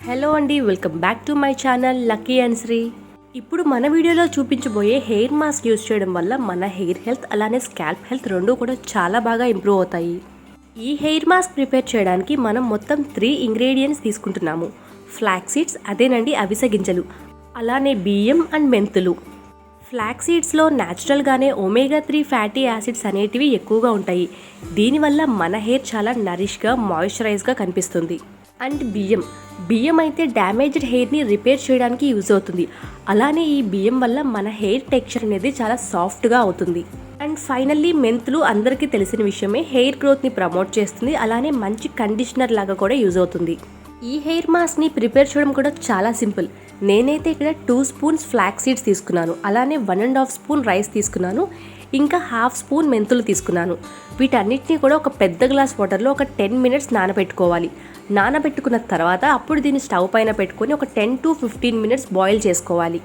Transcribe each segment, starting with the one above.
Hello అండి, welcome back to my channel Lucky and Sri. ఇప్పుడు మన వీడియోలో చూపించబోయే హెయిర్ మాస్క్ యూస్ చేయడం వల్ల మన హెయిర్ హెల్త్ అలానే స్కాల్ప్ హెల్త్ రెండూ కూడా చాలా బాగా ఇంప్రూవ్ అవుతాయి. ఈ హెయిర్ మాస్క్ ప్రిపేర్ చేయడానికి మనం మొత్తం 3 ఇంగ్రీడియంట్స్ తీసుకుంటున్నాము. ఫ్లాక్స్ సీడ్స్, అదేనండి అవిసె గింజలు, అలానే బియ్యం అండ్ మెంతులు. ఫ్లాక్స్ సీడ్స్లో న్యాచురల్గానే ఒమేగా 3 ఫ్యాటీ యాసిడ్స్ అనేటివి ఎక్కువగా ఉంటాయి. దీనివల్ల మన హెయిర్ చాలా నరిష్గా మాయిశ్చరైజ్గా కనిపిస్తుంది. అండ్ బియ్యం అయితే డ్యామేజ్డ్ హెయిర్ని రిపేర్ చేయడానికి యూజ్ అవుతుంది. అలానే ఈ బియ్యం వల్ల మన హెయిర్ టెక్స్చర్ అనేది చాలా సాఫ్ట్గా అవుతుంది. అండ్ ఫైనల్లీ మెంతులు అందరికీ తెలిసిన విషయమే, హెయిర్ గ్రోత్ని ప్రమోట్ చేస్తుంది. అలానే మంచి కండిషనర్ లాగా కూడా యూజ్ అవుతుంది. ఈ హెయిర్ మాస్క్ని ప్రిపేర్ చేయడం కూడా చాలా సింపుల్. నేనైతే ఇక్కడ 2 స్పూన్స్ ఫ్లాక్స్ సీడ్స్ తీసుకున్నాను, అలానే 1.5 స్పూన్ రైస్ తీసుకున్నాను, ఇంకా 1/2 స్పూన్ మెంతులు తీసుకున్నాను. వీటన్నిటిని కూడా ఒక పెద్ద గ్లాస్ వాటర్లో ఒక 10 మినిట్స్ నానబెట్టుకోవాలి. నానబెట్టుకున్న తర్వాత అప్పుడు దీన్ని స్టవ్ పైన పెట్టుకొని ఒక 10 to 15 మినిట్స్ బాయిల్ చేసుకోవాలి.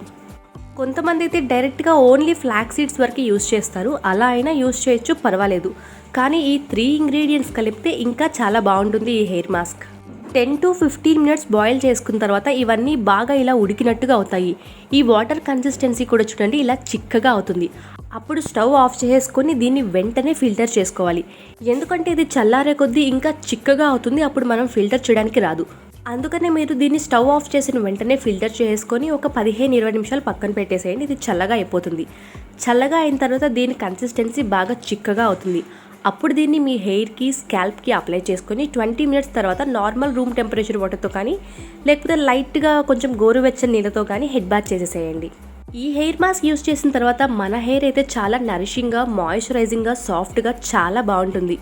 కొంతమంది అయితే డైరెక్ట్గా ఓన్లీ ఫ్లాక్స్ సీడ్స్ వరకు యూస్ చేస్తారు. అలా అయినా యూస్ చేయొచ్చు, పర్వాలేదు. కానీ ఈ 3 ఇంగ్రీడియంట్స్ కలిపితే ఇంకా చాలా బాగుంటుంది ఈ hair mask. 10 to 15 minutes boil చేసుకున్న తర్వాత ఇవన్నీ బాగా ఇలా ఉడికినట్టుగా అవుతాయి. ఈ వాటర్ కన్సిస్టెన్సీ కూడా చూడండి, ఇలా చిక్కగా అవుతుంది. అప్పుడు స్టవ్ ఆఫ్ చేసుకొని దీన్ని వెంటనే ఫిల్టర్ చేసుకోవాలి. ఎందుకంటే ఇది చల్లారే కొద్దీ ఇంకా చిక్కగా అవుతుంది, అప్పుడు మనం ఫిల్టర్ చేయడానికి రాదు. అందుకనే మీరు దీన్ని స్టవ్ ఆఫ్ చేసిన వెంటనే ఫిల్టర్ చేసుకొని ఒక 15-20 నిమిషాలు పక్కన పెట్టేసేయండి. ఇది చల్లగా అయిపోతుంది. చల్లగా అయిన తర్వాత దీని కన్సిస్టెన్సీ బాగా చిక్కగా అవుతుంది. అప్పుడు దీన్ని మీ హెయిర్కి, స్కాల్ప్కి అప్లై చేసుకొని 20 మినిట్స్ తర్వాత నార్మల్ రూమ్ టెంపరేచర్ వాటర్తో కానీ, లేకపోతే లైట్గా కొంచెం గోరువెచ్చని నీళ్ళతో కానీ హెడ్ బాత్ చేసేసేయండి. ఈ హెయిర్ మాస్క్ యూస్ చేసిన తర్వాత మన హెయిర్ అయితే చాలా నరిషింగ్గా, మాయిశ్చరైజింగ్గా, సాఫ్ట్గా చాలా బాగుంటుంది.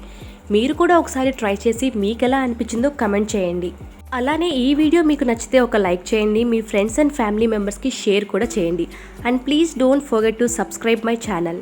మీరు కూడా ఒకసారి ట్రై చేసి మీకు ఎలా అనిపించిందో కమెంట్ చేయండి. అలానే ఈ వీడియో మీకు నచ్చితే ఒక లైక్ చేయండి. మీ ఫ్రెండ్స్ అండ్ ఫ్యామిలీ మెంబర్స్కి షేర్ కూడా చేయండి. And please don't forget to subscribe my channel.